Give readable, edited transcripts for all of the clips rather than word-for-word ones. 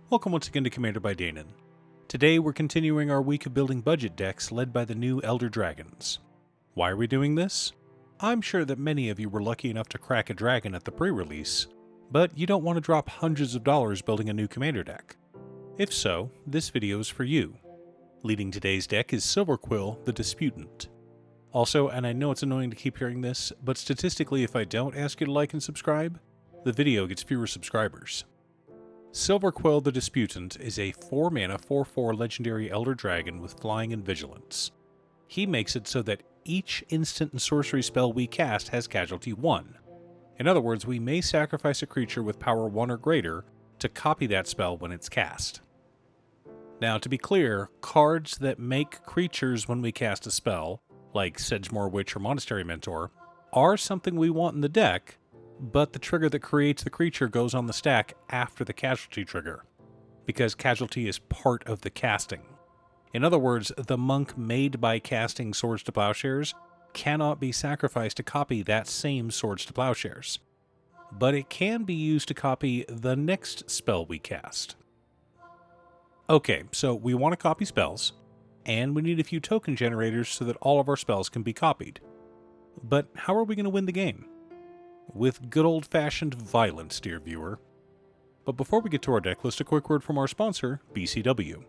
Welcome once again to Commander by Danon. Today we're continuing our week of building budget decks led by the new Elder Dragons. Why are we doing this? I'm sure that many of you were lucky enough to crack a dragon at the pre-release, but you don't want to drop hundreds of dollars building a new Commander deck. If so, this video is for you. Leading today's deck is Silverquill, the Disputant. Also, and I know it's annoying to keep hearing this, but statistically if I don't ask you to like and subscribe, the video gets fewer subscribers. Silverquill the Disputant is a 4-mana 4/4 legendary Elder Dragon with Flying and Vigilance. He makes it so that each instant and sorcery spell we cast has casualty 1. In other words, we may sacrifice a creature with power 1 or greater to copy that spell when it's cast. Now, to be clear, cards that make creatures when we cast a spell, like Sedgemoor Witch or Monastery Mentor, are something we want in the deck, but the trigger that creates the creature goes on the stack after the casualty trigger, because casualty is part of the casting. In other words, the monk made by casting Swords to Plowshares cannot be sacrificed to copy that same Swords to Plowshares, but it can be used to copy the next spell we cast. Okay, so we want to copy spells, and we need a few token generators so that all of our spells can be copied. But how are we going to win the game? With good old-fashioned violence, dear viewer. But before we get to our deck list, a quick word from our sponsor, BCW.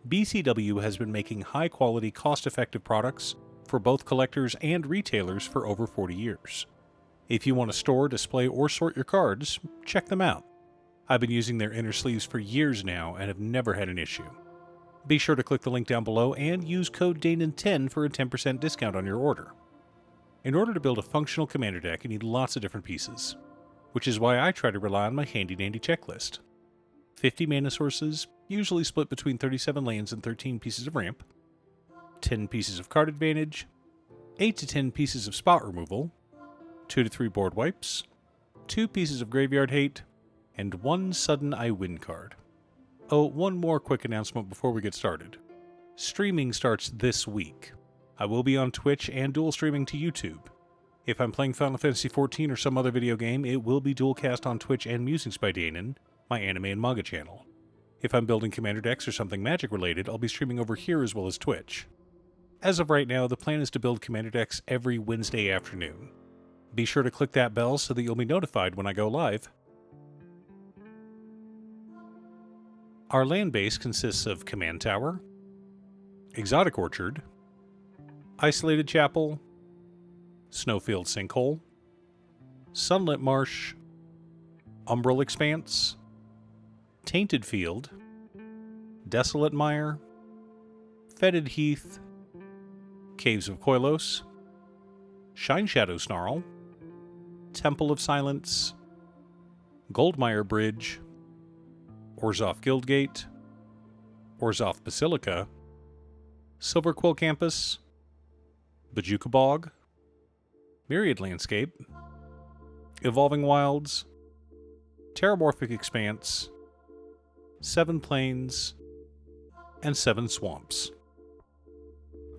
BCW has been making high-quality, cost-effective products for both collectors and retailers for over 40 years. If you want to store, display, or sort your cards, check them out. I've been using their inner sleeves for years now and have never had an issue. Be sure to click the link down below and use code DANON10 for a 10% discount on your order. In order to build a functional commander deck, you need lots of different pieces, which is why I try to rely on my handy-dandy checklist. 50 mana sources, usually split between 37 lands and 13 pieces of ramp, 10 pieces of card advantage, 8 to 10 pieces of spot removal, 2 to 3 board wipes, 2 pieces of graveyard hate, and 1 sudden I win card. Oh, one more quick announcement before we get started. Streaming starts this week. I will be on Twitch and dual streaming to YouTube. If I'm playing Final Fantasy XIV or some other video game, it will be dual cast on Twitch and Musings by Danon, my anime and manga channel. If I'm building commander decks or something magic related, I'll be streaming over here as well as Twitch. As of right now, the plan is to build commander decks every Wednesday afternoon. Be sure to click that bell so that you'll be notified when I go live. Our land base consists of Command Tower, Exotic Orchard, Isolated Chapel, Snowfield Sinkhole, Sunlit Marsh, Umbral Expanse, Tainted Field, Desolate Mire, Fetid Heath, Caves of Koilos, Shine Shadow Snarl, Temple of Silence, Goldmire Bridge, Orzhov Guildgate, Orzhov Basilica, Silverquill Campus, Bajuka Bog, Myriad Landscape, Evolving Wilds, Terramorphic Expanse, 7 Plains, and 7 Swamps.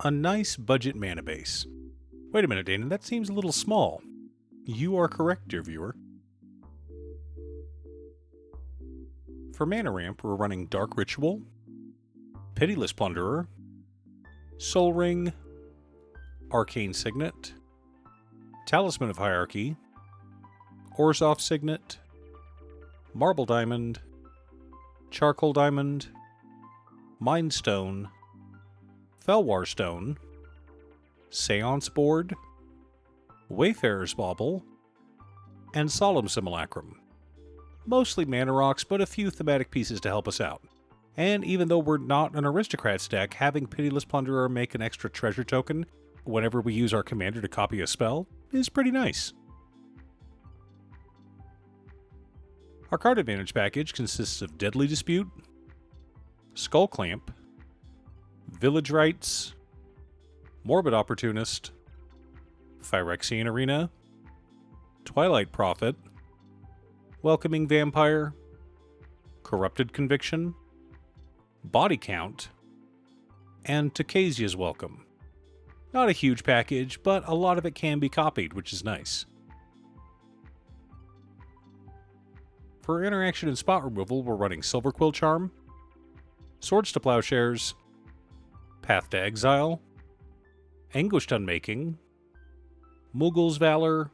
A nice budget mana base. Wait a minute, Danon, that seems a little small. You are correct, dear viewer. For mana ramp, we're running Dark Ritual, Pitiless Plunderer, Soul Ring, Arcane Signet, Talisman of Hierarchy, Orzhov Signet, Marble Diamond, Charcoal Diamond, Mind Stone, Felwar Stone, Seance Board, Wayfarer's Bauble, and Solemn Simulacrum. Mostly mana rocks, but a few thematic pieces to help us out. And even though we're not an Aristocrats deck, having Pitiless Plunderer make an extra treasure token whenever we use our commander to copy a spell is pretty nice. Our card advantage package consists of Deadly Dispute, Skull Clamp, Village Rites, Morbid Opportunist, Phyrexian Arena, Twilight Prophet, Welcoming Vampire, Corrupted Conviction, Body Count, and Tocasia's Welcome. Not a huge package, but a lot of it can be copied, which is nice. For interaction and spot removal, we're running Silverquill Charm, Swords to Plowshares, Path to Exile, Anguished Unmaking, Mughul's Valor,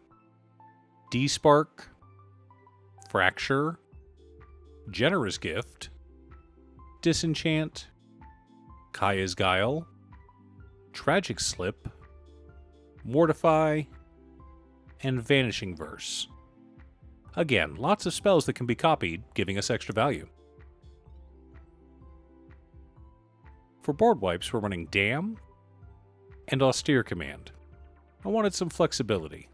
D-Spark, Fracture, Generous Gift, Disenchant, Kaya's Guile, Tragic Slip, Mortify, and Vanishing Verse. Again, lots of spells that can be copied, giving us extra value. For board wipes, we're running Dam and Austere Command. I wanted some flexibility.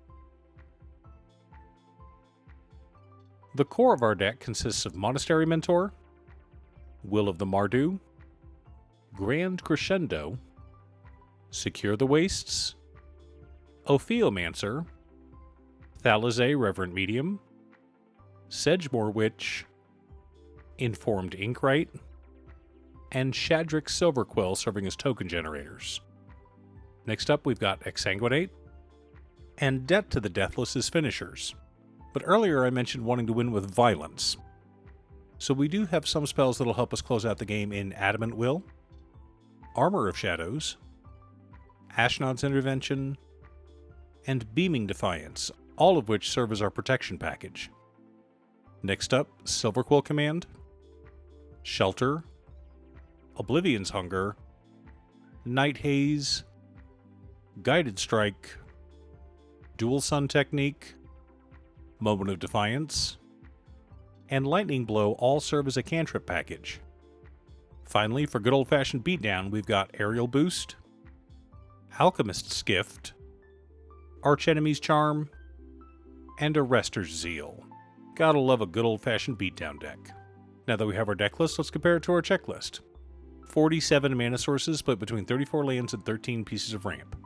The core of our deck consists of Monastery Mentor, Will of the Mardu, Grand Crescendo, Secure the Wastes, Ophiomancer, Thalizay Reverent Medium, Sedgemoor Witch, Informed Inkwright, and Shadrick Silverquill serving as token generators. Next up, we've got Exsanguinate and Debt to the Deathless as finishers. But earlier I mentioned wanting to win with violence. So we do have some spells that'll help us close out the game in Adamant Will, Armor of Shadows, Ashnod's Intervention, and Beaming Defiance, all of which serve as our protection package. Next up, Silverquill Command, Shelter, Oblivion's Hunger, Night Haze, Guided Strike, Dual Sun Technique, Moment of Defiance, and Lightning Blow all serve as a cantrip package. Finally, for good old-fashioned beatdown, we've got Aerial Boost, Alchemist's Gift, Archenemy's Charm, and Arrester's Zeal. Gotta love a good old-fashioned beatdown deck. Now that we have our deck list, let's compare it to our checklist. 47 mana sources split between 34 lands and 13 pieces of ramp.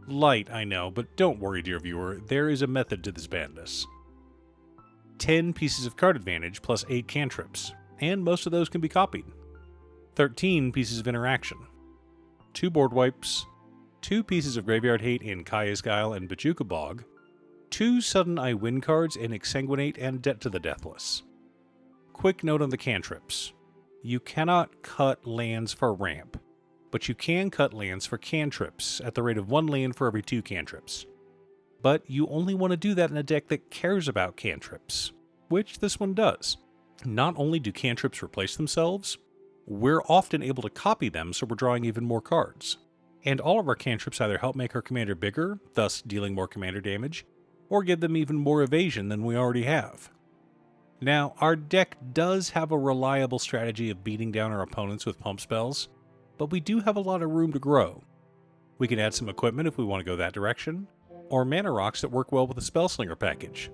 Light, I know, but don't worry, dear viewer, there is a method to this madness. 10 pieces of card advantage plus 8 cantrips, and most of those can be copied. 13 pieces of interaction. 2 board wipes, 2 pieces of graveyard hate in Kaya's Guile and Bojuka Bog, 2 sudden I win cards in Exsanguinate and Debt to the Deathless. Quick note on the cantrips. You cannot cut lands for ramp, but you can cut lands for cantrips at the rate of 1 land for every 2 cantrips. But you only want to do that in a deck that cares about cantrips, which this one does. Not only do cantrips replace themselves, we're often able to copy them so we're drawing even more cards. And all of our cantrips either help make our commander bigger, thus dealing more commander damage, or give them even more evasion than we already have. Now, our deck does have a reliable strategy of beating down our opponents with pump spells, but we do have a lot of room to grow. We can add some equipment if we want to go that direction, or mana rocks that work well with the Spellslinger package.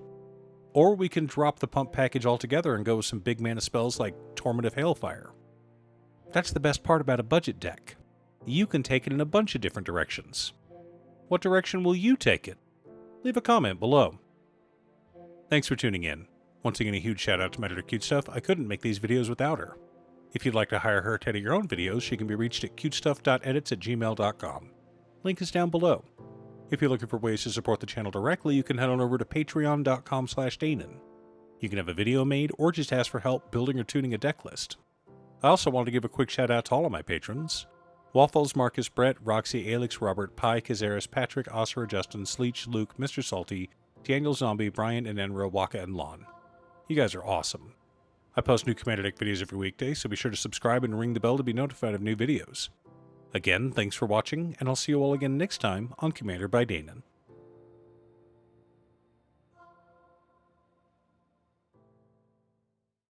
Or we can drop the pump package altogether and go with some big mana spells like Torment of Hailfire. That's the best part about a budget deck. You can take it in a bunch of different directions. What direction will you take it? Leave a comment below. Thanks for tuning in. Once again, a huge shout out to my editor Cutestuff. I couldn't make these videos without her. If you'd like to hire her to edit your own videos, she can be reached at cutestuff.edits@gmail.com. Link is down below. If you're looking for ways to support the channel directly, you can head on over to patreon.com/Danon. You can have a video made or just ask for help building or tuning a deck list. I also wanted to give a quick shout out to all of my patrons. Waffles, Marcus, Brett, Roxy, Alex, Robert, Pi, Kazaris, Patrick, Oscar, Justin, Sleech, Luke, Mr. Salty, Daniel Zombie, Brian, and Enro, Waka, and Lon. You guys are awesome. I post new Commander Deck videos every weekday, so be sure to subscribe and ring the bell to be notified of new videos. Again, thanks for watching, and I'll see you all again next time on Commander by Danon.